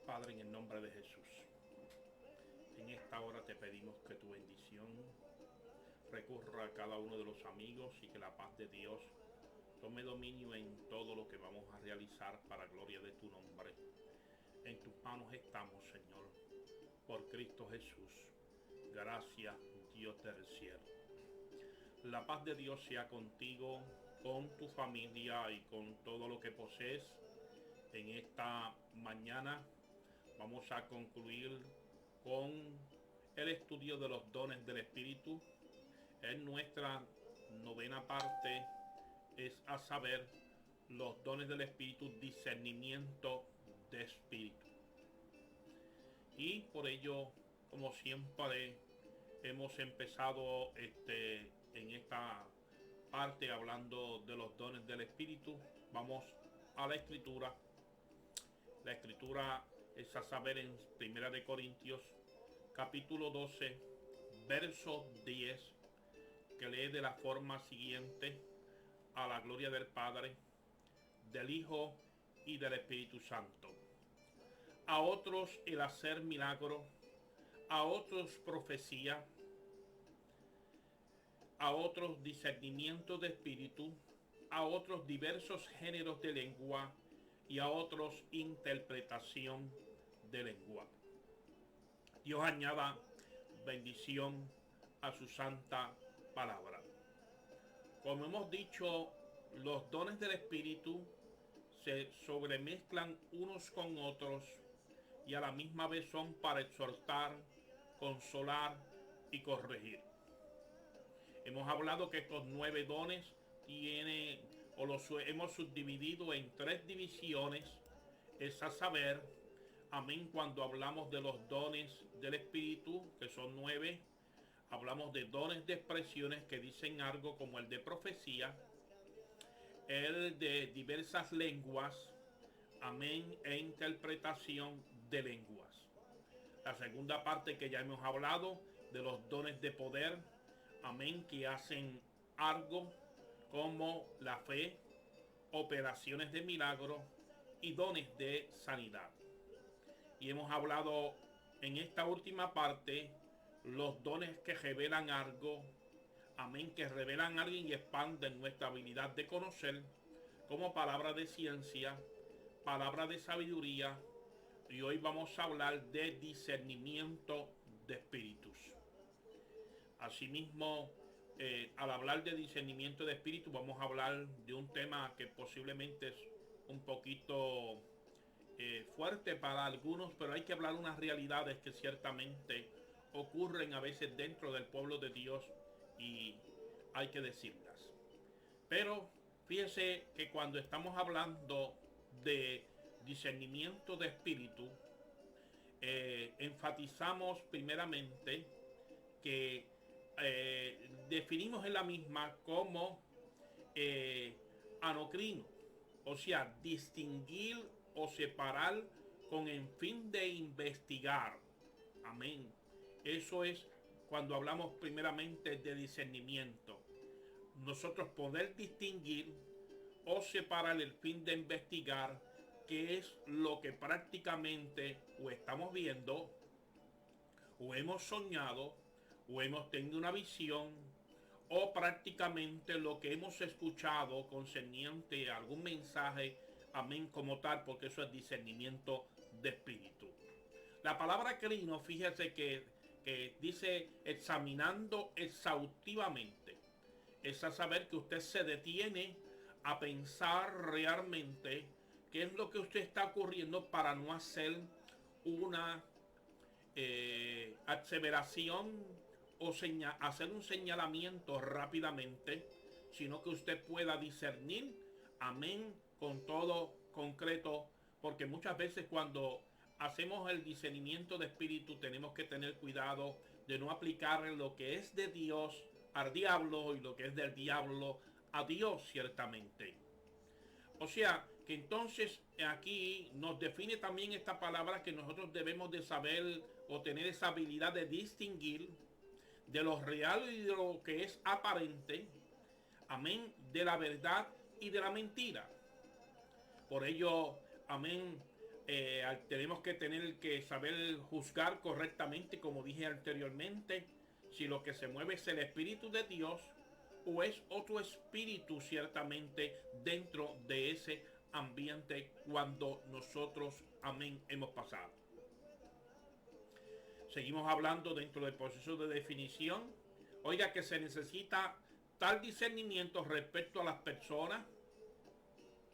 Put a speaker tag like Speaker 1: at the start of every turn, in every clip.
Speaker 1: Padre, en el nombre de Jesús, en esta hora te pedimos que tu bendición recurra a cada uno de los amigos y que la paz de Dios tome dominio en todo lo que vamos a realizar para gloria de tu nombre. En tus manos estamos, Señor, por Cristo Jesús. Gracias, Dios del cielo. La paz de Dios sea contigo, con tu familia y con todo lo que posees. En esta mañana vamos a concluir con el estudio de los dones del Espíritu. En nuestra novena parte es a saber los dones del Espíritu, discernimiento de Espíritu. Y por ello, como siempre, hemos empezado en esta parte hablando de los dones del Espíritu. Vamos a la Escritura. La Escritura es a saber en 1 Corintios capítulo 12, verso 10, que lee de la forma siguiente: a la gloria del Padre, del Hijo y del Espíritu Santo. A otros el hacer milagros, a otros profecía, a otros discernimiento de espíritu, a otros diversos géneros de lengua y a otros interpretación de lengua. Dios añada bendición a su santa palabra. Como hemos dicho, los dones del Espíritu se sobremezclan unos con otros y a la misma vez son para exhortar, consolar y corregir. Hemos hablado que estos 9 dones los hemos subdividido en 3 divisiones. Es a saber, amén, cuando hablamos de los dones del Espíritu, que son 9, hablamos de dones de expresiones que dicen algo, como el de profecía, el de diversas lenguas, amén, e interpretación de lenguas. La segunda parte, que ya hemos hablado, de los dones de poder, amén, que hacen algo, como la fe, operaciones de milagro y dones de sanidad. Y hemos hablado en esta última parte los dones que revelan algo, amén, que revelan algo y expanden nuestra habilidad de conocer, como palabra de ciencia, palabra de sabiduría. Y hoy vamos a hablar de discernimiento de espíritus. Asimismo, al hablar de discernimiento de espíritu, vamos a hablar de un tema que posiblemente es un poquito fuerte para algunos, pero hay que hablar unas realidades que ciertamente ocurren a veces dentro del pueblo de Dios y hay que decirlas. Pero fíjese que cuando estamos hablando de discernimiento de espíritu, enfatizamos primeramente que definimos en la misma como anocrino, o sea, distinguir o separar con el fin de investigar. Amén. Eso es cuando hablamos primeramente de discernimiento. Nosotros poder distinguir o separar el fin de investigar, qué es lo que prácticamente o estamos viendo, o hemos soñado, o hemos tenido una visión, o prácticamente lo que hemos escuchado concerniente a algún mensaje, amén, como tal, porque eso es discernimiento de espíritu. La palabra crino, fíjese que dice examinando exhaustivamente. Es a saber que usted se detiene a pensar realmente qué es lo que usted está ocurriendo para no hacer una aseveración o hacer un señalamiento rápidamente, sino que usted pueda discernir, amén, con todo concreto, porque muchas veces cuando hacemos el discernimiento de espíritu tenemos que tener cuidado de no aplicar lo que es de Dios al diablo y lo que es del diablo a Dios, ciertamente. O sea, que entonces aquí nos define también esta palabra que nosotros debemos de saber o tener esa habilidad de distinguir de lo real y de lo que es aparente, amén, de la verdad y de la mentira. Por ello, amén, tenemos que tener que saber juzgar correctamente, como dije anteriormente, si lo que se mueve es el Espíritu de Dios o es otro espíritu ciertamente dentro de ese ambiente cuando nosotros, amén, hemos pasado. Seguimos hablando dentro del proceso de definición. Oiga, que se necesita tal discernimiento respecto a las personas,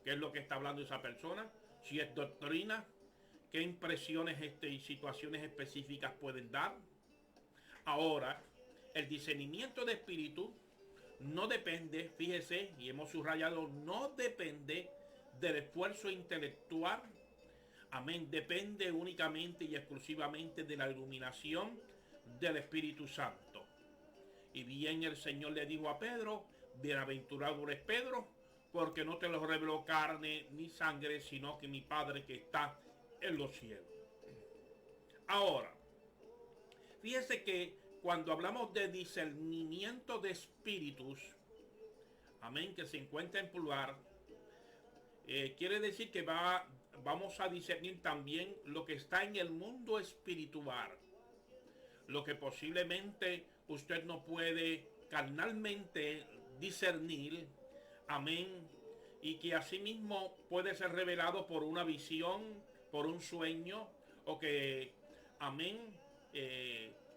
Speaker 1: qué es lo que está hablando esa persona, si es doctrina, qué impresiones y situaciones específicas pueden dar. Ahora, el discernimiento de espíritu no depende, fíjese, y hemos subrayado, no depende del esfuerzo intelectual. Amén, depende únicamente y exclusivamente de la iluminación del Espíritu Santo. Y bien el Señor le dijo a Pedro, bienaventurado eres Pedro, porque no te lo reveló carne ni sangre, sino que mi Padre que está en los cielos. Ahora, fíjese que cuando hablamos de discernimiento de espíritus, amén, que se encuentra en plural, quiere decir que vamos a discernir también lo que está en el mundo espiritual, lo que posiblemente usted no puede carnalmente discernir, amén, y que asimismo puede ser revelado por una visión, por un sueño, o que, amén,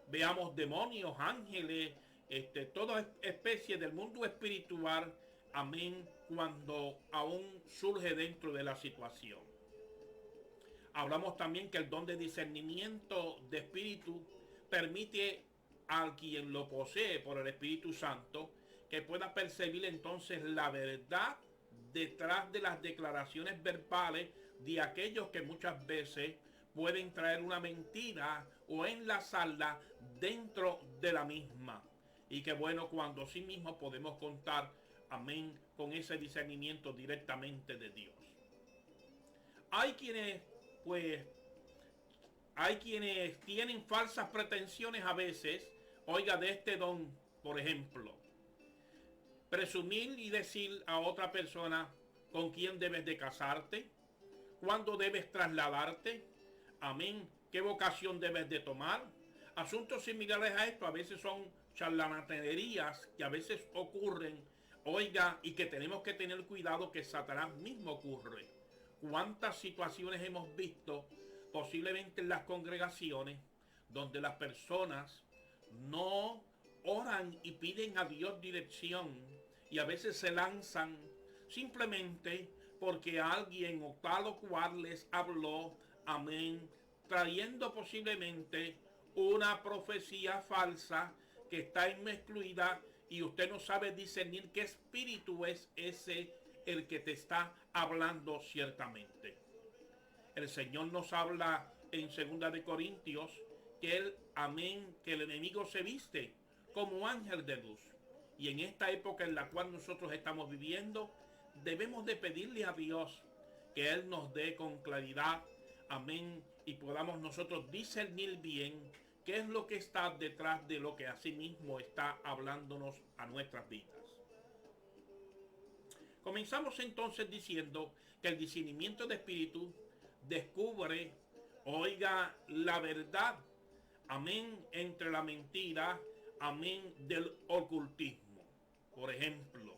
Speaker 1: veamos demonios, ángeles, toda especie del mundo espiritual, amén, cuando aún surge dentro de la situación. Hablamos también que el don de discernimiento de espíritu permite a quien lo posee por el Espíritu Santo que pueda percibir entonces la verdad detrás de las declaraciones verbales de aquellos que muchas veces pueden traer una mentira o enlazarla dentro de la misma. Y que bueno, cuando sí mismo podemos contar, amén, con ese discernimiento directamente de Dios. Hay quienes, pues, tienen falsas pretensiones a veces, oiga, de este don, por ejemplo. Presumir y decir a otra persona con quién debes de casarte, cuándo debes trasladarte, amén, qué vocación debes de tomar. Asuntos similares a esto a veces son charlatanerías que a veces ocurren, oiga, y que tenemos que tener cuidado que Satanás mismo ocurre. ¿Cuántas situaciones hemos visto posiblemente en las congregaciones donde las personas no oran y piden a Dios dirección y a veces se lanzan simplemente porque alguien o tal o cual les habló, amén, trayendo posiblemente una profecía falsa que está inmiscuida y usted no sabe discernir qué espíritu es ese el que te está hablando ciertamente. El Señor nos habla en 2 de Corintios que que el enemigo se viste como ángel de luz. Y en esta época en la cual nosotros estamos viviendo, debemos de pedirle a Dios que Él nos dé con claridad, amén, y podamos nosotros discernir bien qué es lo que está detrás de lo que asimismo está hablándonos a nuestras vidas. Comenzamos entonces diciendo que el discernimiento de espíritu descubre, oiga, la verdad, amén, entre la mentira, amén, del ocultismo. Por ejemplo,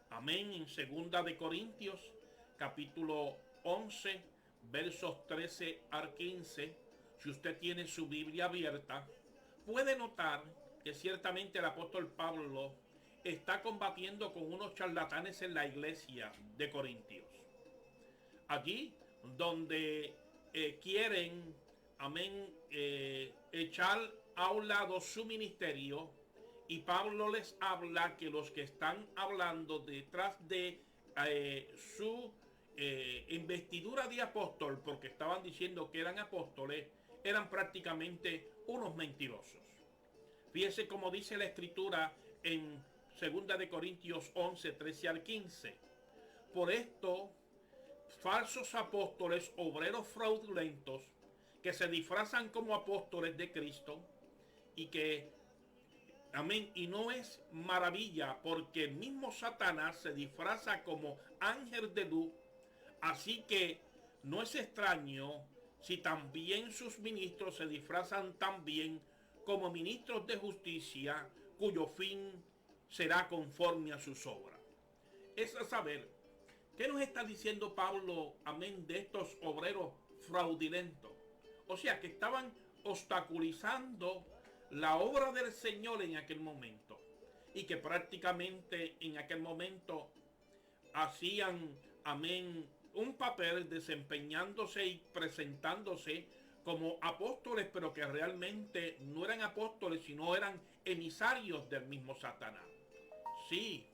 Speaker 1: amén, en 2 de Corintios, capítulo 11, versos 13 al 15, si usted tiene su Biblia abierta, puede notar que ciertamente el apóstol Pablo está combatiendo con unos charlatanes en la iglesia de Corintios. Allí donde quieren, amén, echar a un lado su ministerio, y Pablo les habla que los que están hablando detrás de su investidura de apóstol, porque estaban diciendo que eran apóstoles, eran prácticamente unos mentirosos. Fíjese cómo dice la escritura en 2 de Corintios 11, 13 al 15. Por esto, falsos apóstoles, obreros fraudulentos, que se disfrazan como apóstoles de Cristo, y que, amén, y no es maravilla, porque el mismo Satanás se disfraza como ángel de luz, así que No es extraño si también sus ministros se disfrazan también como ministros de justicia, cuyo fin será conforme a sus obras. Es a saber, ¿qué nos está diciendo Pablo, amén, de estos obreros fraudulentos? O sea, que estaban obstaculizando la obra del Señor en aquel momento. Y que prácticamente en aquel momento hacían, amén, un papel desempeñándose y presentándose como apóstoles, pero que realmente no eran apóstoles, sino eran emisarios del mismo Satanás. Sí,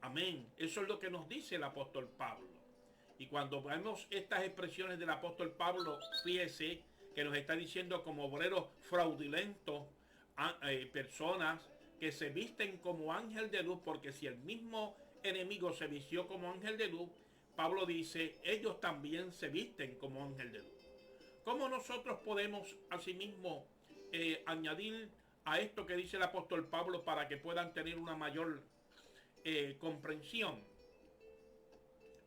Speaker 1: amén. Eso es lo que nos dice el apóstol Pablo. Y cuando vemos estas expresiones del apóstol Pablo, fíjese que nos está diciendo como obreros fraudulentos, personas que se visten como ángel de luz, porque si el mismo enemigo se vistió como ángel de luz, Pablo dice, ellos también se visten como ángel de luz. ¿Cómo nosotros podemos asimismo añadir a esto que dice el apóstol Pablo para que puedan tener una mayor comprensión?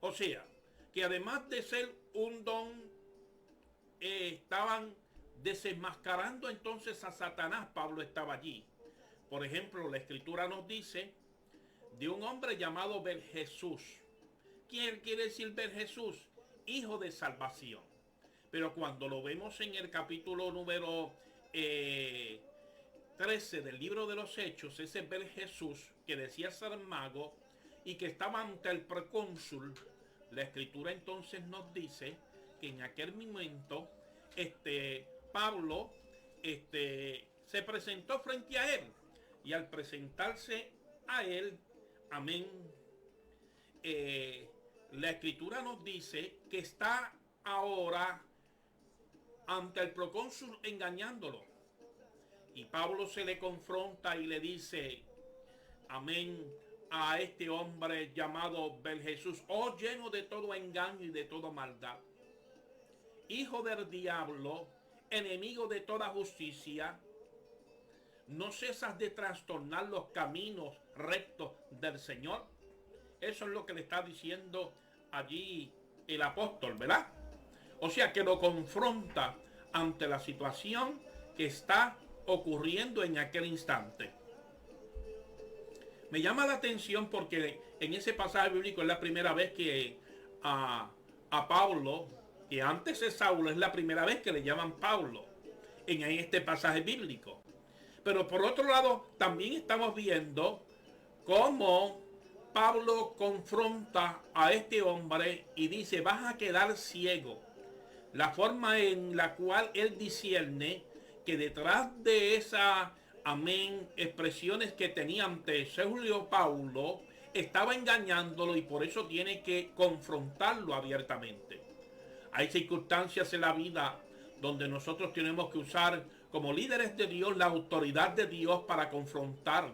Speaker 1: O sea, que además de ser un don, estaban desenmascarando entonces a Satanás. Pablo estaba allí. Por ejemplo, la escritura nos dice de un hombre llamado Bar-Jesús. ¿Quién quiere decir Bar-Jesús? Hijo de salvación. Pero cuando lo vemos en el capítulo número 13 del libro de los Hechos, ese Bar-Jesús que decía ser mago y que estaba ante el procónsul, la escritura entonces nos dice que en aquel momento Pablo se presentó frente a él, y al presentarse a él, amén, la escritura nos dice que está ahora ante el procónsul engañándolo. Y Pablo se le confronta y le dice, amén, a este hombre llamado Bar-Jesús, oh lleno de todo engaño y de toda maldad, hijo del diablo, enemigo de toda justicia, ¿no cesas de trastornar los caminos rectos del Señor? Eso es lo que le está diciendo allí el apóstol, ¿verdad? O sea, que lo confronta ante la situación que está ocurriendo en aquel instante. Me llama la atención porque en ese pasaje bíblico es la primera vez que a Pablo, que antes es Saulo, es la primera vez que le llaman Pablo en este pasaje bíblico. Pero por otro lado, también estamos viendo cómo Pablo confronta a este hombre y dice, vas a quedar ciego. La forma en la cual él discierne que detrás de esa, amén, expresiones que tenía ante Sergio Paulo, estaba engañándolo, y por eso tiene que confrontarlo abiertamente. Hay circunstancias en la vida donde nosotros tenemos que usar como líderes de Dios la autoridad de Dios para confrontar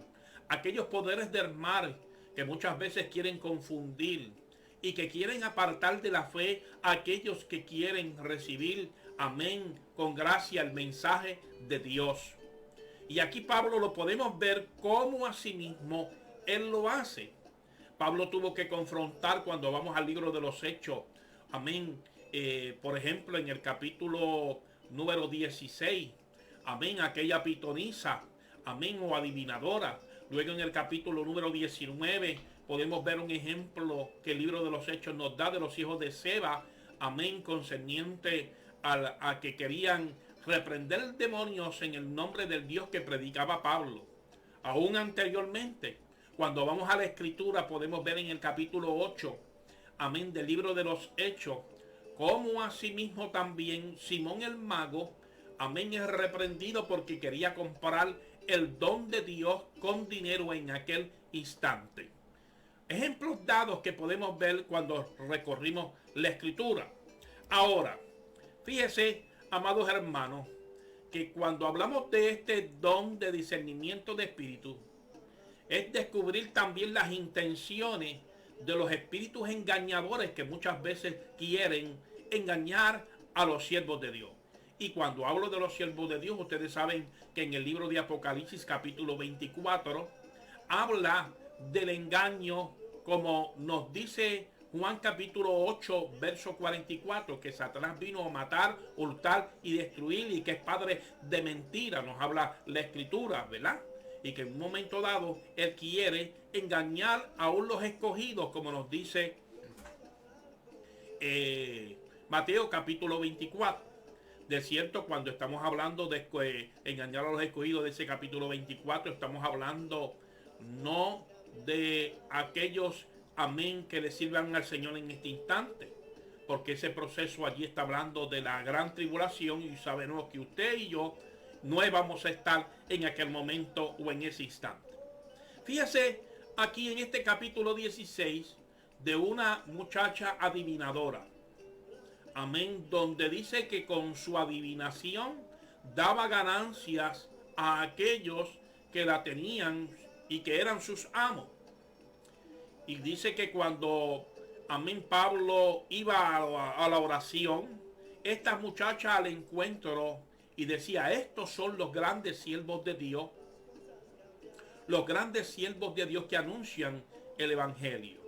Speaker 1: aquellos poderes del mal que muchas veces quieren confundir y que quieren apartar de la fe a aquellos que quieren recibir, amén, con gracia el mensaje de Dios. Y aquí Pablo lo podemos ver cómo asimismo él lo hace. Pablo tuvo que confrontar, cuando vamos al libro de los Hechos, amén, por ejemplo en el capítulo número 16, amén, aquella pitonisa, amén, o adivinadora. Luego en el capítulo número 19 podemos ver un ejemplo que el libro de los Hechos nos da de los hijos de Seba, amén, concerniente a que querían reprender demonios en el nombre del Dios que predicaba Pablo. Aún anteriormente, cuando vamos a la escritura, podemos ver en el capítulo 8, amén, del libro de los Hechos, cómo asimismo también Simón el mago, amén, es reprendido porque quería comprar el don de Dios con dinero en aquel instante. Ejemplos dados que podemos ver cuando recorrimos la escritura. Ahora, fíjese, amados hermanos, que cuando hablamos de este don de discernimiento de espíritu, es descubrir también las intenciones de los espíritus engañadores que muchas veces quieren engañar a los siervos de Dios. Y cuando hablo de los siervos de Dios, ustedes saben que en el libro de Apocalipsis capítulo 24 habla del engaño, como nos dice Juan capítulo 8, verso 44, que Satanás vino a matar, hurtar y destruir, y que es padre de mentira, nos habla la escritura, ¿verdad? Y que en un momento dado él quiere engañar aún los escogidos, como nos dice Mateo capítulo 24. De cierto, cuando estamos hablando de engañar a los escogidos de ese capítulo 24, estamos hablando no de aquellos, amén, que le sirvan al Señor en este instante, porque ese proceso allí está hablando de la gran tribulación, y sabemos que usted y yo no vamos a estar en aquel momento o en ese instante. Fíjese aquí en este capítulo 16 de una muchacha adivinadora, amén, donde dice que con su adivinación daba ganancias a aquellos que la tenían y que eran sus amos. Y dice que cuando, amén, Pablo iba a la oración, esta muchacha al encuentro y decía: estos son los grandes siervos de Dios, los grandes siervos de Dios que anuncian el evangelio.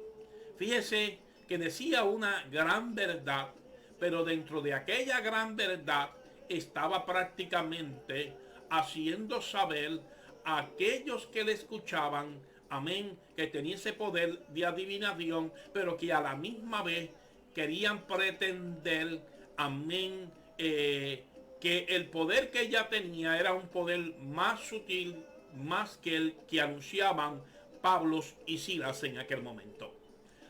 Speaker 1: Fíjese que decía una gran verdad, pero dentro de aquella gran verdad estaba prácticamente haciendo saber a aquellos que le escuchaban, amén, que tenía ese poder de adivinación, pero que a la misma vez querían pretender, amén, que el poder que ella tenía era un poder más sutil, más que el que anunciaban Pablo y Silas en aquel momento.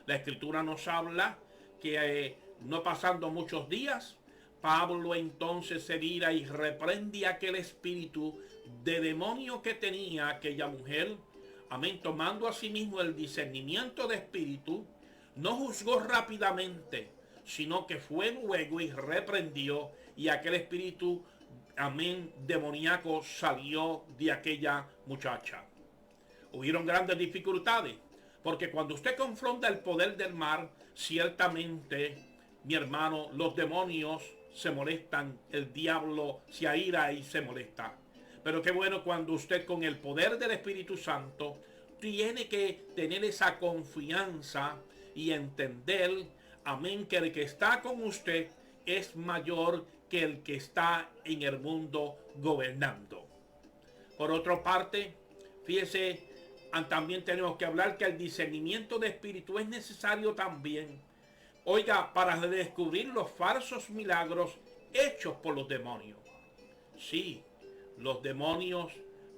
Speaker 1: La escritura nos habla que no pasando muchos días, Pablo entonces se vira y reprende aquel espíritu de demonio que tenía aquella mujer, amén, tomando a sí mismo el discernimiento de espíritu. No juzgó rápidamente, sino que fue luego y reprendió, y aquel espíritu, amén, demoníaco salió de aquella muchacha. Hubieron grandes dificultades, porque cuando usted confronta el poder del mal, ciertamente, mi hermano, los demonios se molestan, el diablo se aira y se molesta. Pero qué bueno cuando usted, con el poder del Espíritu Santo, tiene que tener esa confianza y entender, amén, que el que está con usted es mayor que el que está en el mundo gobernando. Por otra parte, fíjese, también tenemos que hablar que el discernimiento de espíritu es necesario también, oiga, para descubrir los falsos milagros hechos por los demonios. Sí, los demonios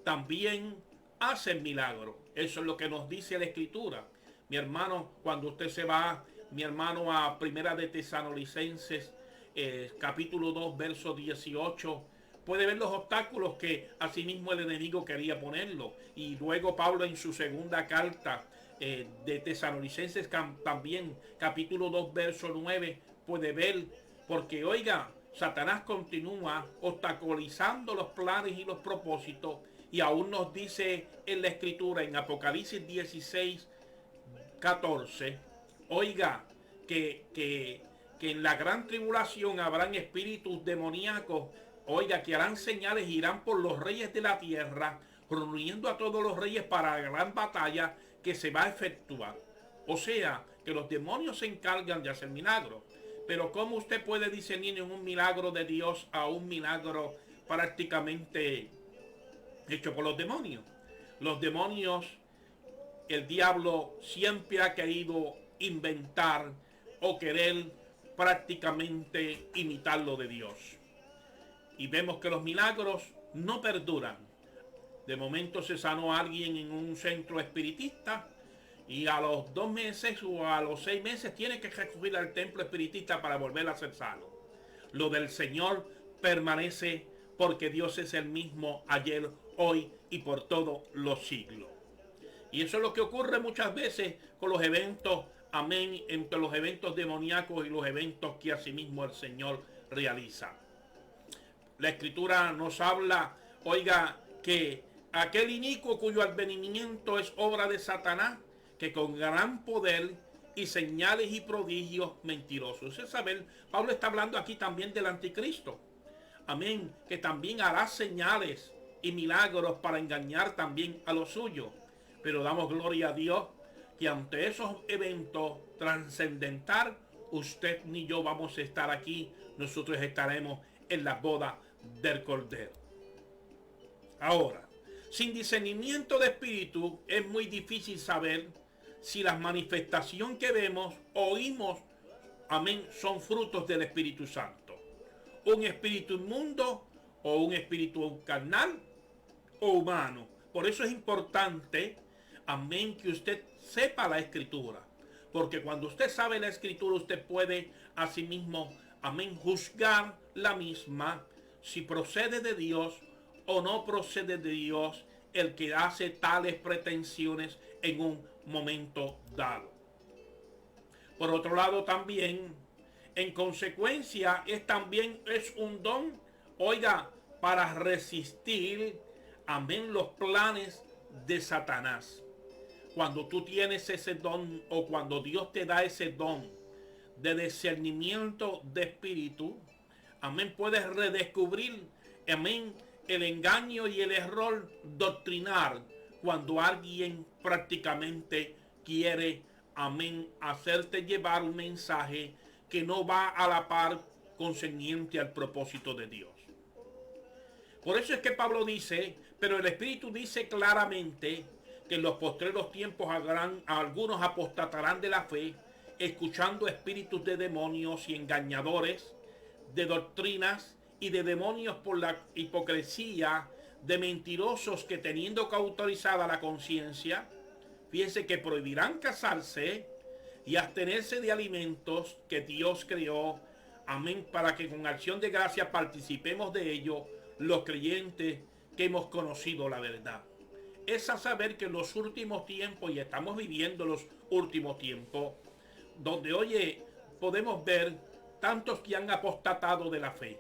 Speaker 1: también hacen milagros. Eso es lo que nos dice la escritura. Mi hermano, cuando usted se va, mi hermano, a Primera de Tesalonicenses, capítulo 2, verso 18, puede ver los obstáculos que asimismo el enemigo quería ponerlo. Y luego Pablo en su segunda carta de Tesalonicenses también, capítulo 2, verso 9, puede ver, porque oiga, Satanás continúa obstaculizando los planes y los propósitos, y aún nos dice en la escritura en Apocalipsis 16, 14, oiga, que en la gran tribulación habrán espíritus demoníacos, oiga, que harán señales, irán por los reyes de la tierra, reuniendo a todos los reyes para la gran batalla que se va a efectuar. O sea, que los demonios se encargan de hacer milagros. Pero ¿cómo usted puede discernir en un milagro de Dios a un milagro prácticamente hecho por los demonios? Los demonios, el diablo siempre ha querido inventar o querer prácticamente imitar lo de Dios. Y vemos que los milagros no perduran. De momento se sanó a alguien en un centro espiritista, y a los 2 meses o a los 6 meses tiene que recurrir al templo espiritista para volver a ser sano. Lo del Señor permanece, porque Dios es el mismo ayer, hoy y por todos los siglos. Y eso es lo que ocurre muchas veces con los eventos, amén, entre los eventos demoníacos y los eventos que asimismo el Señor realiza. La escritura nos habla, oiga, que aquel inicuo cuyo advenimiento es obra de Satanás, que con gran poder y señales y prodigios mentirosos. Es saber, Pablo está hablando aquí también del anticristo. Amén, que también hará señales y milagros para engañar también a los suyos. Pero damos gloria a Dios que ante esos eventos trascendentales, usted ni yo vamos a estar aquí, nosotros estaremos en la boda del Cordero. Ahora, sin discernimiento de espíritu es muy difícil saber si las manifestaciones que vemos, oímos, amén, son frutos del Espíritu Santo. Un espíritu inmundo o un espíritu carnal o humano. Por eso es importante, amén, que usted sepa la Escritura. Porque cuando usted sabe la Escritura, usted puede asimismo, amén, juzgar la misma, si procede de Dios o no procede de Dios el que hace tales pretensiones en un momento dado. Por otro lado también, en consecuencia, es un don, oiga, para resistir, amén, los planes de Satanás. Cuando tú tienes ese don o cuando Dios te da ese don de discernimiento de espíritu, amén, puedes redescubrir, amén, el engaño y el error doctrinar cuando alguien prácticamente quiere, amén, hacerte llevar un mensaje que no va a la par concerniente al propósito de Dios. Por eso es que Pablo dice, pero el Espíritu dice claramente que en los postreros tiempos algunos apostatarán de la fe, escuchando espíritus de demonios y engañadores, de doctrinas y de demonios por la hipocresía, de mentirosos que teniendo cauterizada la conciencia, fíjense que prohibirán casarse y abstenerse de alimentos que Dios creó, amén, para que con acción de gracia participemos de ello los creyentes que hemos conocido la verdad. Es a saber que en los últimos tiempos, y estamos viviendo los últimos tiempos, donde, oye, podemos ver tantos que han apostatado de la fe.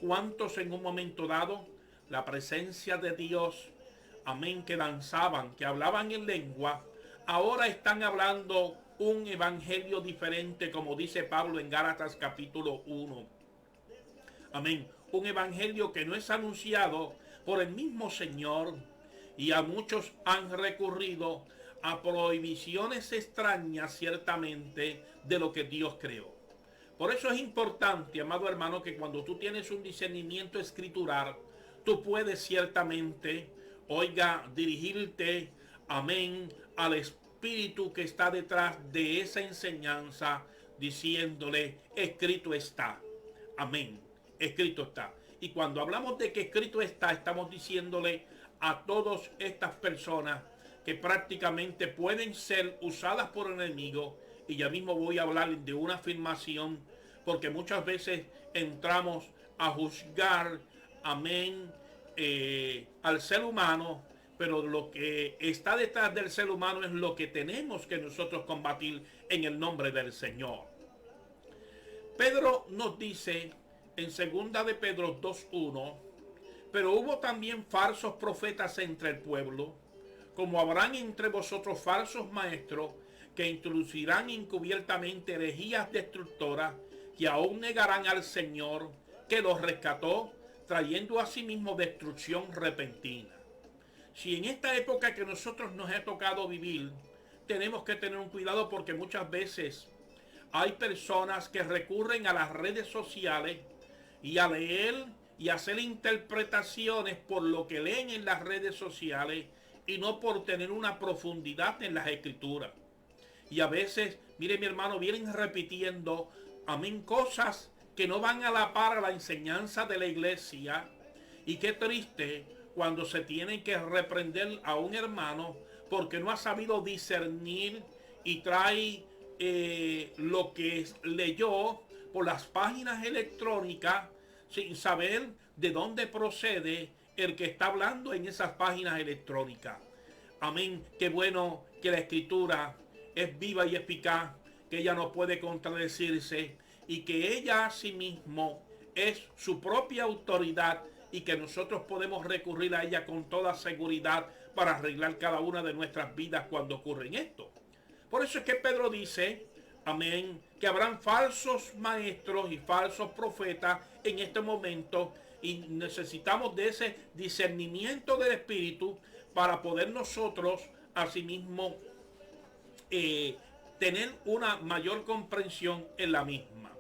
Speaker 1: Cuántos en un momento dado, la presencia de Dios, amén, que danzaban, que hablaban en lengua, ahora están hablando un evangelio diferente, como dice Pablo en Gálatas capítulo 1. Amén. Un evangelio que no es anunciado por el mismo Señor, y a muchos han recurrido a prohibiciones extrañas ciertamente de lo que Dios creó. Por eso es importante, amado hermano, que cuando tú tienes un discernimiento escritural, tú puedes ciertamente, oiga, dirigirte, amén, al Espíritu que está detrás de esa enseñanza, diciéndole, escrito está. Amén, escrito está. Y cuando hablamos de que escrito está, estamos diciéndole a todas estas personas que prácticamente pueden ser usadas por el enemigo. Y ya mismo voy a hablar de una afirmación, porque muchas veces entramos a juzgar, amén, al ser humano, pero lo que está detrás del ser humano es lo que tenemos que nosotros combatir en el nombre del Señor. Pedro nos dice en 2 de Pedro 2:1, pero hubo también falsos profetas entre el pueblo, como habrán entre vosotros falsos maestros, que introducirán encubiertamente herejías destructoras, que aún negarán al Señor que los rescató, trayendo a sí mismo destrucción repentina. Si en esta época que nosotros nos ha tocado vivir, tenemos que tener un cuidado, porque muchas veces hay personas que recurren a las redes sociales y a leer y hacer interpretaciones por lo que leen en las redes sociales y no por tener una profundidad en las escrituras. Y a veces, mire mi hermano, vienen repitiendo, amén, cosas que no van a la par a la enseñanza de la iglesia. Y qué triste cuando se tiene que reprender a un hermano porque no ha sabido discernir y trae lo que leyó por las páginas electrónicas sin saber de dónde procede el que está hablando en esas páginas electrónicas. Amén. Qué bueno que la escritura es viva y eficaz, que ella no puede contradecirse y que ella a sí mismo es su propia autoridad y que nosotros podemos recurrir a ella con toda seguridad para arreglar cada una de nuestras vidas cuando ocurren esto. Por eso es que Pedro dice, amén, que habrán falsos maestros y falsos profetas en este momento, y necesitamos de ese discernimiento del Espíritu para poder nosotros asimismo tener una mayor comprensión en la misma.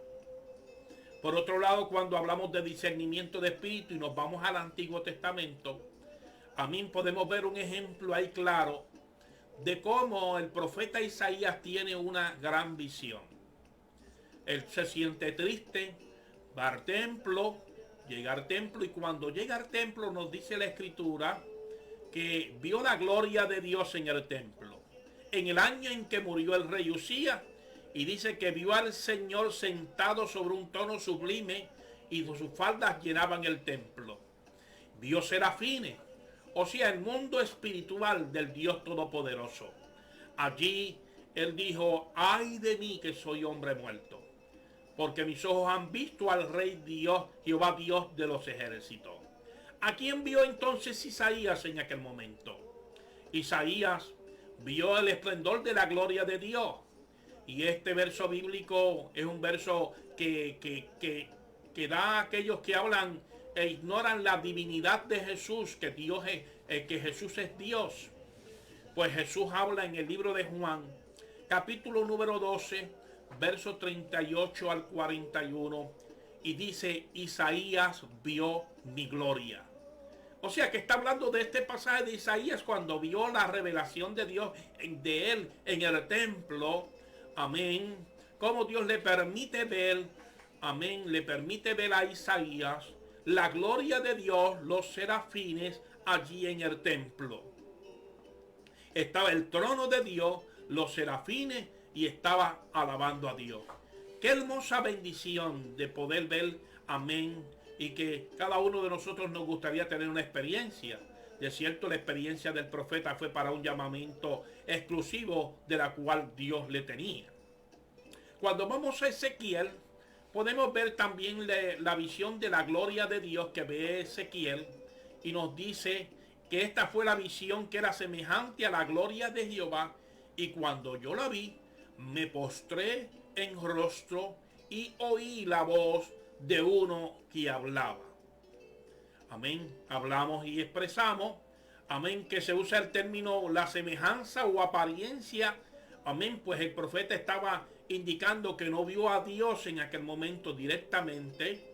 Speaker 1: Por otro lado, cuando hablamos de discernimiento de espíritu y nos vamos al Antiguo Testamento, podemos ver un ejemplo ahí claro de cómo el profeta Isaías tiene una gran visión. Él se siente triste, va al templo, llega al templo, y cuando llega al templo nos dice la Escritura que vio la gloria de Dios en el templo, en el año en que murió el rey Usías, y dice que vio al Señor sentado sobre un trono sublime y sus faldas llenaban el templo. Vio serafines, o sea, el mundo espiritual del Dios Todopoderoso. Allí él dijo: ay de mí que soy hombre muerto, porque mis ojos han visto al Rey Dios, Jehová Dios de los ejércitos. ¿A quién vio entonces Isaías en aquel momento? Isaías vio el esplendor de la gloria de Dios. Y este verso bíblico es un verso que da a aquellos que hablan e ignoran la divinidad de Jesús, que Jesús es Dios. Pues Jesús habla en el libro de Juan, capítulo número 12, verso 38 al 41, y dice: Isaías vio mi gloria. O sea que está hablando de este pasaje de Isaías cuando vio la revelación de Dios, de él en el templo. Amén. Cómo Dios le permite ver, amén, le permite ver a Isaías la gloria de Dios, los serafines allí en el templo. Estaba el trono de Dios, los serafines, y estaba alabando a Dios. Qué hermosa bendición de poder ver, amén, y que cada uno de nosotros nos gustaría tener una experiencia. De cierto, la experiencia del profeta fue para un llamamiento exclusivo de la cual Dios le tenía. Cuando vamos a Ezequiel, podemos ver también la visión de la gloria de Dios que ve Ezequiel, y nos dice que esta fue la visión que era semejante a la gloria de Jehová, y cuando yo la vi, me postré en rostro y oí la voz de uno que hablaba. Amén. Hablamos y expresamos, amén, que se usa el término la semejanza o apariencia. Amén, pues el profeta estaba indicando que no vio a Dios en aquel momento directamente.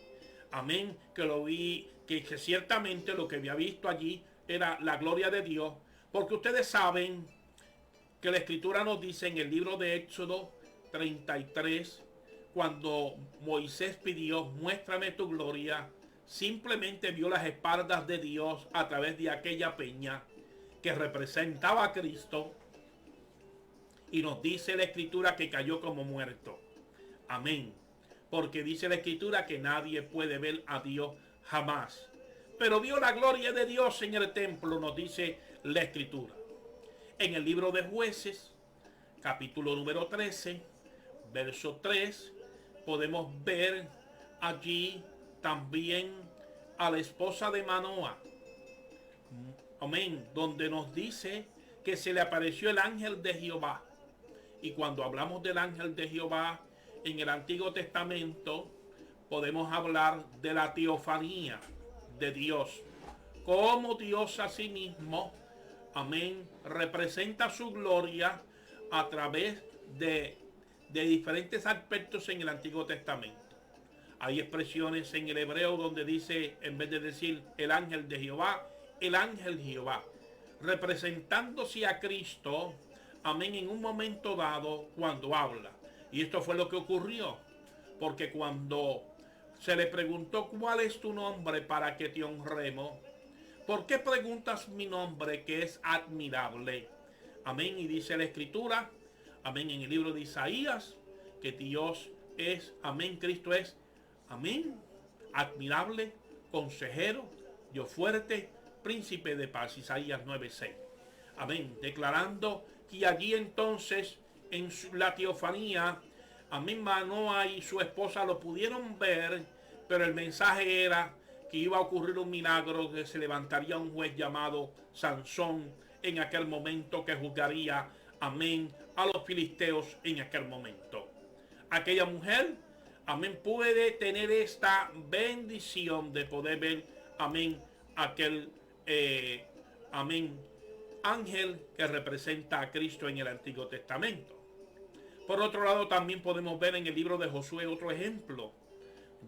Speaker 1: Amén, que ciertamente lo que había visto allí era la gloria de Dios, porque ustedes saben que la Escritura nos dice en el libro de Éxodo 33, cuando Moisés pidió: muéstrame tu gloria, simplemente vio las espaldas de Dios a través de aquella peña que representaba a Cristo, y nos dice la Escritura que cayó como muerto. Amén. Porque dice la Escritura que nadie puede ver a Dios jamás. Pero vio la gloria de Dios en el templo, nos dice la Escritura. En el libro de Jueces, capítulo número 13, verso 3, podemos ver allí también a la esposa de Manoah. Amén. Donde nos dice que se le apareció el ángel de Jehová. Y cuando hablamos del ángel de Jehová en el Antiguo Testamento, podemos hablar de la teofanía de Dios. Como Dios a sí mismo, amén, representa su gloria a través de diferentes aspectos en el Antiguo Testamento. Hay expresiones en el hebreo donde dice, en vez de decir el ángel de Jehová, el ángel Jehová, representándose a Cristo, amén, en un momento dado cuando habla. Y esto fue lo que ocurrió, porque cuando se le preguntó: ¿cuál es tu nombre para que te honremos? ¿Por qué preguntas mi nombre, que es admirable? Amén. Y dice la Escritura, amén, en el libro de Isaías, que Dios es, amén, Cristo es, amén, admirable, consejero, Dios fuerte, príncipe de paz. Isaías 9:6. Amén. Declarando que allí entonces, en la teofanía, amén, Manoah y su esposa lo pudieron ver, pero el mensaje era que iba a ocurrir un milagro, que se levantaría un juez llamado Sansón en aquel momento, que juzgaría, amén, a los filisteos en aquel momento. Aquella mujer, amén, puede tener esta bendición de poder ver, amén, amén, ángel que representa a Cristo en el Antiguo Testamento. Por otro lado, también podemos ver en el libro de Josué otro ejemplo,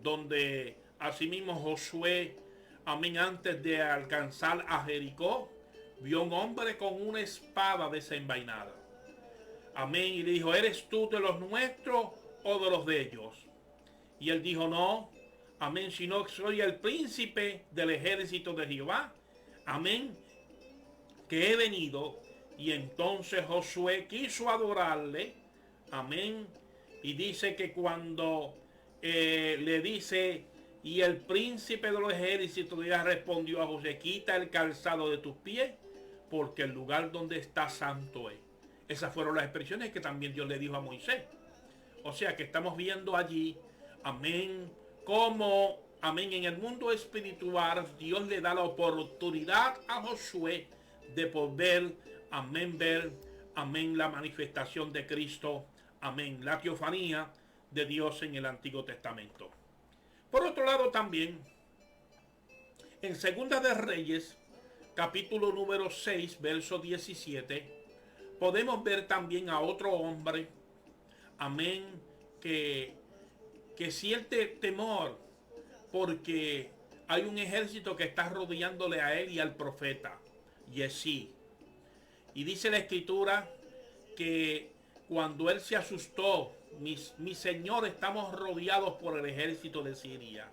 Speaker 1: donde asimismo Josué, amén, antes de alcanzar a Jericó, vio un hombre con una espada desenvainada. Amén, y le dijo, ¿eres tú de los nuestros o de los de ellos? Y él dijo, no, amén, sino que soy el príncipe del ejército de Jehová, amén, que he venido. Y entonces Josué quiso adorarle, amén, y dice que cuando le dice, y el príncipe de los ejércitos de Jehová respondió a Josué, quita el calzado de tus pies, porque el lugar donde está santo es. Esas fueron las expresiones que también Dios le dijo a Moisés. O sea que estamos viendo allí, amén, cómo, amén, en el mundo espiritual Dios le da la oportunidad a Josué de poder, amén, ver, amén, la manifestación de Cristo, amén, la teofanía de Dios en el Antiguo Testamento. Por otro lado también, en Segunda de Reyes, capítulo número 6, verso 17, podemos ver también a otro hombre, amén, que siente temor porque hay un ejército que está rodeándole a él y al profeta Yesí. Y dice la escritura que cuando él se asustó, mi señor, estamos rodeados por el ejército de Siria.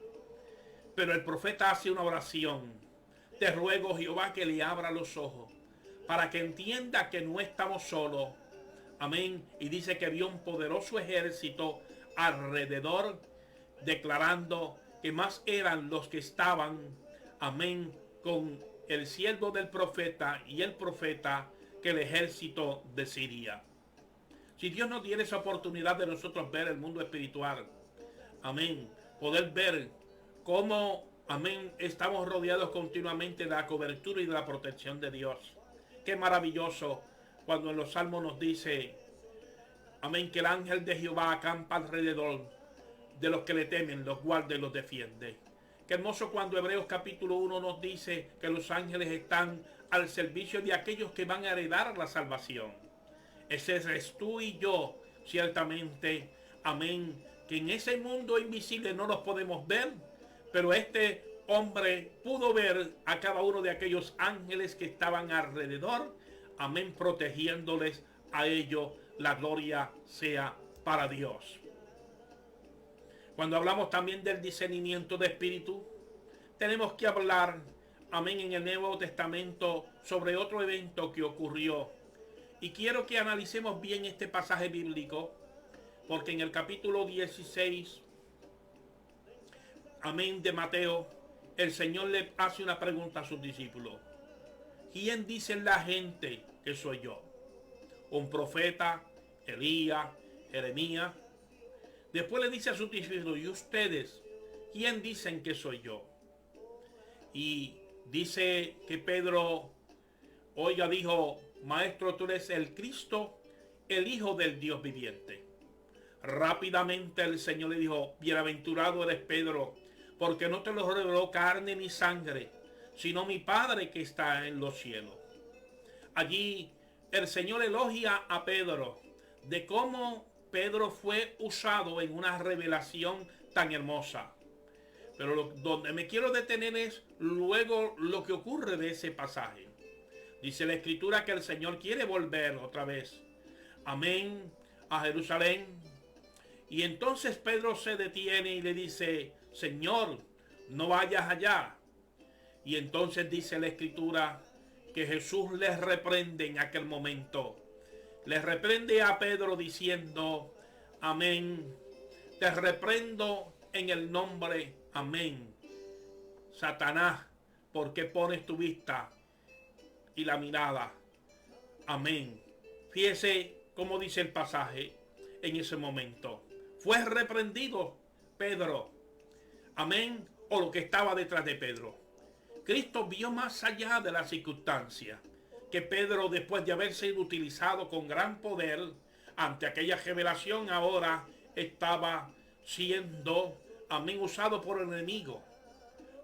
Speaker 1: Pero el profeta hace una oración. Te ruego, Jehová, que le abra los ojos para que entienda que no estamos solos. Amén. Y dice que vio un poderoso ejército alrededor, declarando que más eran los que estaban, amén, con el siervo del profeta y el profeta que el ejército de Siria. Si Dios nos diera esa oportunidad de nosotros ver el mundo espiritual, amén, poder ver cómo, amén, estamos rodeados continuamente de la cobertura y de la protección de Dios. Qué maravilloso cuando en los salmos nos dice, amén, que el ángel de Jehová acampa alrededor de los que le temen, los guarda y los defiende. Qué hermoso cuando Hebreos capítulo 1 nos dice que los ángeles están al servicio de aquellos que van a heredar la salvación. Ese eres tú y yo, ciertamente, amén, que en ese mundo invisible no los podemos ver, pero este hombre pudo ver a cada uno de aquellos ángeles que estaban alrededor, amén, protegiéndoles a ellos. La gloria sea para Dios. Cuando hablamos también del discernimiento de espíritu, tenemos que hablar, amén, en el Nuevo Testamento sobre otro evento que ocurrió. Y quiero que analicemos bien este pasaje bíblico, porque en el capítulo 16, amén, de Mateo, el Señor le hace una pregunta a sus discípulos. ¿Quién dice la gente que soy yo? ¿Un profeta? ¿Elías? ¿Jeremías? Después le dice a sus discípulos, ¿y ustedes quién dicen que soy yo? Y dice que Pedro, dijo, Maestro, tú eres el Cristo, el Hijo del Dios viviente. Rápidamente el Señor le dijo, bienaventurado eres Pedro, porque no te lo reveló carne ni sangre, sino mi Padre que está en los cielos. Allí el Señor elogia a Pedro de cómo Pedro fue usado en una revelación tan hermosa. Pero donde me quiero detener es luego lo que ocurre de ese pasaje. Dice la Escritura que el Señor quiere volver otra vez, amén, a Jerusalén. Y entonces Pedro se detiene y le dice, Señor, no vayas allá. Y entonces dice la Escritura que Jesús les reprende en aquel momento. Les reprende a Pedro diciendo, amén, te reprendo en el nombre, amén, Satanás, porque pones tu vista y la mirada, amén. Fíjese cómo dice el pasaje en ese momento. Fue reprendido Pedro, amén, o lo que estaba detrás de Pedro. Cristo vio más allá de la circunstancia, que Pedro, después de haber sido utilizado con gran poder ante aquella revelación, ahora estaba siendo, amén, usado por el enemigo.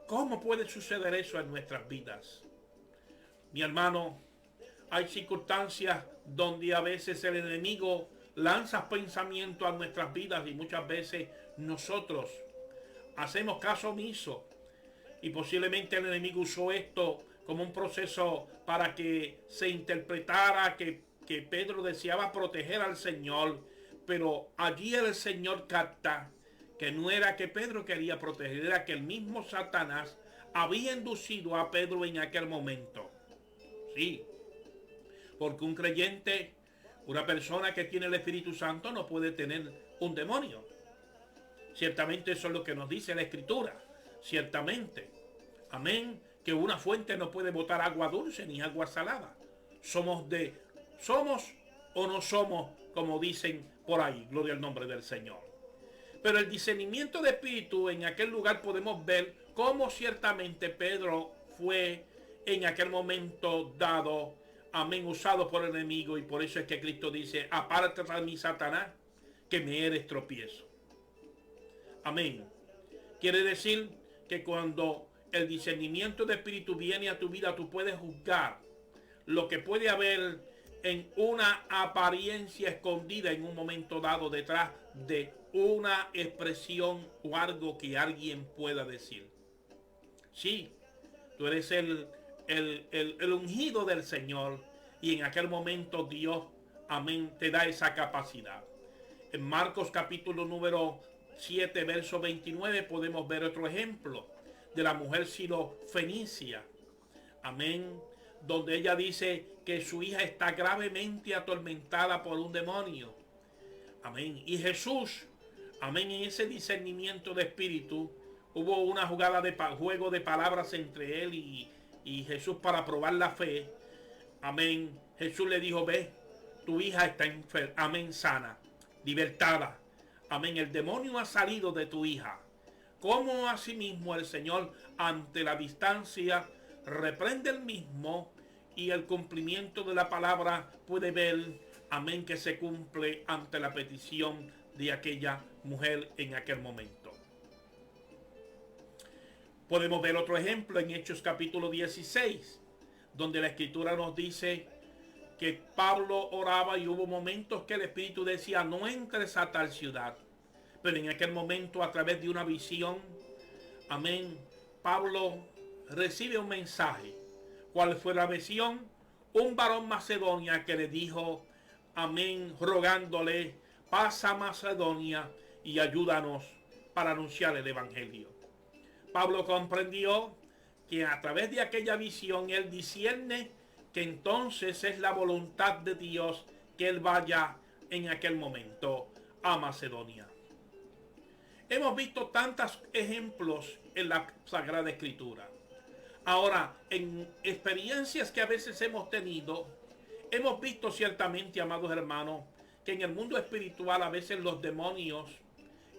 Speaker 1: ¿Cómo puede suceder eso en nuestras vidas? Mi hermano, hay circunstancias donde a veces el enemigo lanza pensamientos a nuestras vidas y muchas veces nosotros hacemos caso omiso. Y posiblemente el enemigo usó esto como un proceso para que se interpretara que Pedro deseaba proteger al Señor. Pero allí el Señor capta que no era que Pedro quería proteger, era que el mismo Satanás había inducido a Pedro en aquel momento. Sí, porque un creyente, una persona que tiene el Espíritu Santo no puede tener un demonio. Ciertamente eso es lo que nos dice la Escritura. Ciertamente. Amén. Que una fuente no puede botar agua dulce ni agua salada. Somos o no somos, como dicen por ahí. Gloria al nombre del Señor. Pero el discernimiento de espíritu, en aquel lugar podemos ver cómo ciertamente Pedro fue en aquel momento dado, amén, usado por el enemigo. Y por eso es que Cristo dice: apártate de mí, Satanás, que me eres tropiezo. Amén. Quiere decir que cuando el discernimiento de espíritu viene a tu vida, tú puedes juzgar lo que puede haber en una apariencia escondida en un momento dado detrás de una expresión o algo que alguien pueda decir. Sí, tú eres el ungido del Señor, y en aquel momento Dios, amén, te da esa capacidad. En Marcos capítulo número 7, verso 29, podemos ver otro ejemplo de la mujer sirofenicia. Amén. Donde ella dice que su hija está gravemente atormentada por un demonio. Amén. Y Jesús, amén, en ese discernimiento de espíritu, hubo una jugada de juego de palabras entre él y Jesús para probar la fe. Amén. Jesús le dijo: ve, tu hija está enferma, amén, sana, libertada. Amén, el demonio ha salido de tu hija. Como asimismo el Señor, ante la distancia, reprende el mismo, y el cumplimiento de la palabra puede ver, amén, que se cumple ante la petición de aquella mujer en aquel momento. Podemos ver otro ejemplo en Hechos capítulo 16, donde la Escritura nos dice que Pablo oraba y hubo momentos que el Espíritu decía: no entres a tal ciudad. Pero en aquel momento, a través de una visión, amén, Pablo recibe un mensaje. ¿Cuál fue la visión? Un varón macedonia que le dijo, amén, rogándole: pasa a Macedonia y ayúdanos para anunciar el evangelio. Pablo comprendió que a través de aquella visión él discierne que entonces es la voluntad de Dios que él vaya en aquel momento a Macedonia. Hemos visto tantos ejemplos en la Sagrada Escritura. Ahora, en experiencias que a veces hemos tenido, hemos visto ciertamente, amados hermanos, que en el mundo espiritual a veces los demonios,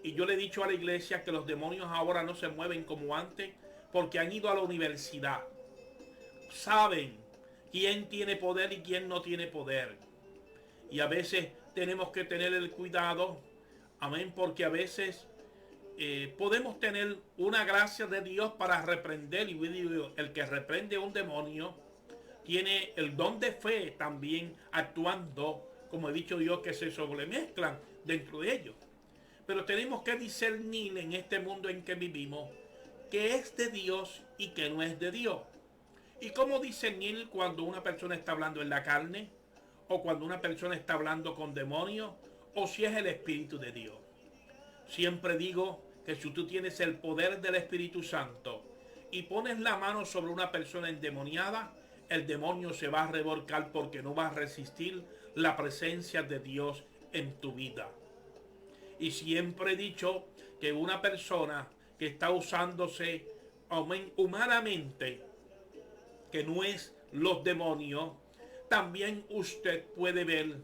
Speaker 1: y yo le he dicho a la iglesia que los demonios ahora no se mueven como antes, porque han ido a la universidad. Saben quién tiene poder y quién no tiene poder. Y a veces tenemos que tener el cuidado, amén, porque a veces podemos tener una gracia de Dios para reprender, y el que reprende a un demonio tiene el don de fe también actuando, como he dicho yo, que se sobremezclan dentro de ellos. Pero tenemos que discernir en este mundo en que vivimos que es de Dios y que no es de Dios. ¿Y cómo discernir cuando una persona está hablando en la carne, o cuando una persona está hablando con demonios, o si es el Espíritu de Dios? Siempre digo que si tú tienes el poder del Espíritu Santo y pones la mano sobre una persona endemoniada, el demonio se va a revolcar porque no va a resistir la presencia de Dios en tu vida. Y siempre he dicho que una persona que está usándose humanamente, que no es los demonios, también usted puede ver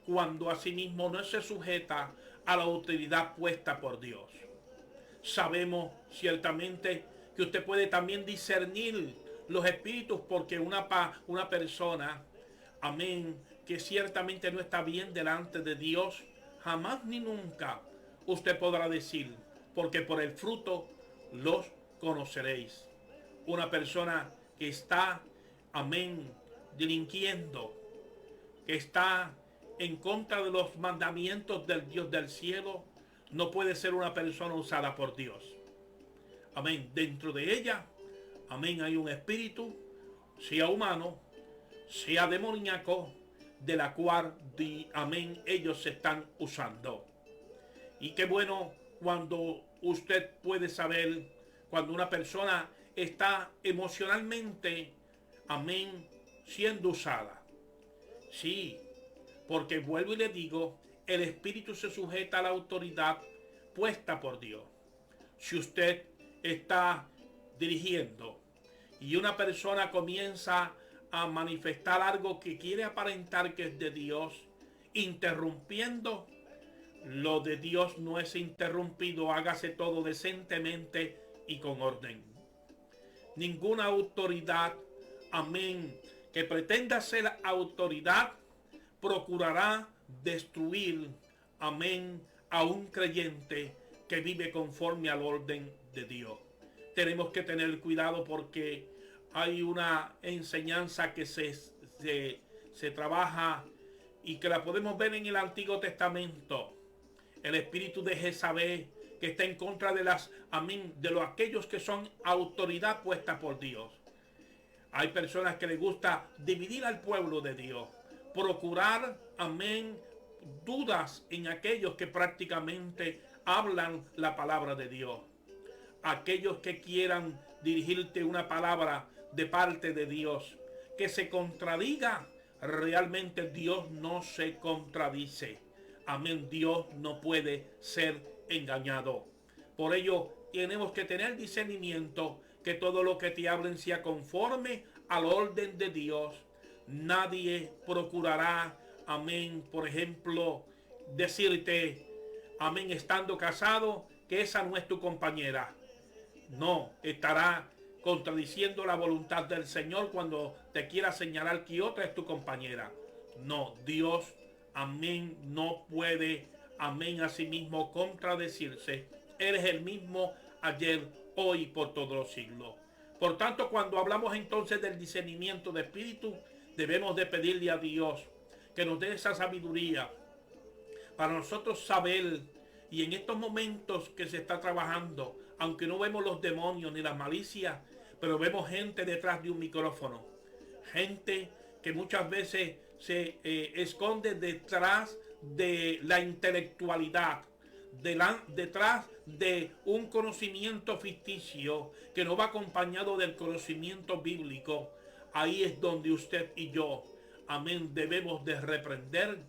Speaker 1: cuando asimismo no se sujeta a la autoridad puesta por Dios. Sabemos ciertamente que usted puede también discernir los espíritus, porque una persona, amén, que ciertamente no está bien delante de Dios, jamás ni nunca usted podrá decir, porque por el fruto los conoceréis. Una persona que está, amén, delinquiendo, que está en contra de los mandamientos del Dios del cielo, no puede ser una persona usada por Dios. Amén. Dentro de ella, amén, hay un espíritu, sea humano, sea demoníaco, de la cual, amén, ellos se están usando. Y qué bueno cuando usted puede saber cuando una persona está emocionalmente, amén, siendo usada. Sí, porque vuelvo y le digo, el espíritu se sujeta a la autoridad puesta por Dios. Si usted está dirigiendo y una persona comienza a manifestar algo que quiere aparentar que es de Dios, interrumpiendo, lo de Dios no es interrumpido. Hágase todo decentemente y con orden. Ninguna autoridad, amén, que pretenda ser autoridad, procurará destruir, amén, a un creyente que vive conforme al orden de Dios. Tenemos que tener cuidado porque hay una enseñanza que se trabaja y que la podemos ver en el Antiguo Testamento. El espíritu de Jezabel, que está en contra de aquellos que son autoridad puesta por Dios. Hay personas que les gusta dividir al pueblo de Dios, procurar, amén, dudas en aquellos que prácticamente hablan la palabra de Dios. Aquellos que quieran dirigirte una palabra de parte de Dios, que se contradiga, realmente Dios no se contradice. Amén, Dios no puede ser engañado. Por ello, tenemos que tener discernimiento, que todo lo que te hablen sea conforme al orden de Dios. Nadie procurará, amén, por ejemplo, decirte, amén, estando casado, que esa no es tu compañera. No, estará contradiciendo la voluntad del Señor cuando te quiera señalar que otra es tu compañera. No, Dios, amén, no puede, amén, a sí mismo contradecirse. Él es el mismo ayer, hoy, por todos los siglos. Por tanto, cuando hablamos entonces del discernimiento de espíritu, debemos de pedirle a Dios que nos dé esa sabiduría para nosotros saber, y en estos momentos que se está trabajando, aunque no vemos los demonios ni las malicias, pero vemos gente detrás de un micrófono, gente que muchas veces se esconde detrás de la intelectualidad, detrás de un conocimiento ficticio que no va acompañado del conocimiento bíblico. Ahí es donde usted y yo, amén, debemos de reprender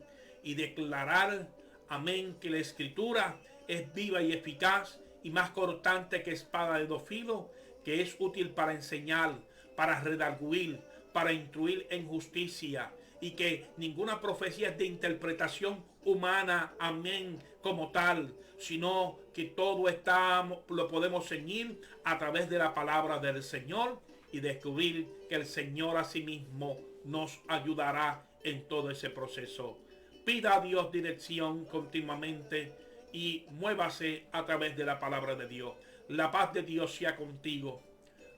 Speaker 1: y declarar, amén, que la escritura es viva y eficaz y más cortante que espada de dos filos, que es útil para enseñar, para redarguir, para instruir en justicia, y que ninguna profecía es de interpretación humana, amén, como tal, sino que todo lo podemos ceñir a través de la palabra del Señor y descubrir que el Señor a sí mismo nos ayudará en todo ese proceso. Pida a Dios dirección continuamente y muévase a través de la palabra de Dios. La paz de Dios sea contigo.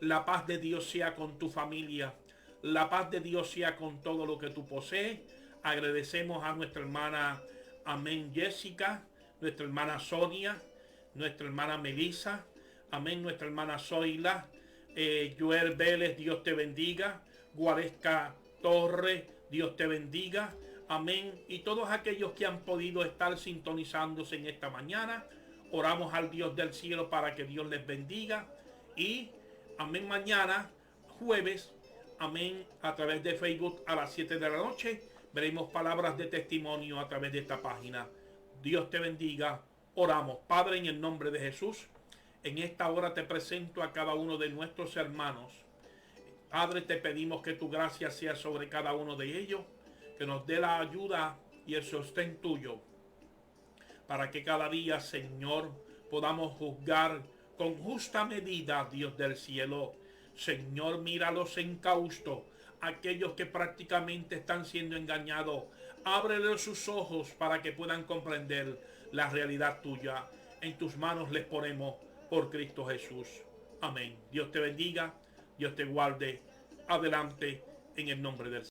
Speaker 1: La paz de Dios sea con tu familia. La paz de Dios sea con todo lo que tú posees. Agradecemos a nuestra hermana, amén, Jessica, nuestra hermana Sonia, nuestra hermana Melissa, amén, nuestra hermana Zoila, Joel Vélez, Dios te bendiga, Guaresca Torre, Dios te bendiga, amén, y todos aquellos que han podido estar sintonizándose en esta mañana, oramos al Dios del cielo para que Dios les bendiga, y amén, mañana, jueves, amén, a través de Facebook a las 7 de la noche, veremos palabras de testimonio a través de esta página. Dios te bendiga. Oramos. Padre, en el nombre de Jesús, en esta hora te presento a cada uno de nuestros hermanos. Padre, te pedimos que tu gracia sea sobre cada uno de ellos, que nos dé la ayuda y el sostén tuyo, para que cada día, Señor, podamos juzgar con justa medida, Dios del cielo. Señor, mira los encaustos, aquellos que prácticamente están siendo engañados. Ábrele sus ojos para que puedan comprender la realidad tuya. En tus manos les ponemos por Cristo Jesús. Amén. Dios te bendiga, Dios te guarde. Adelante en el nombre del Señor.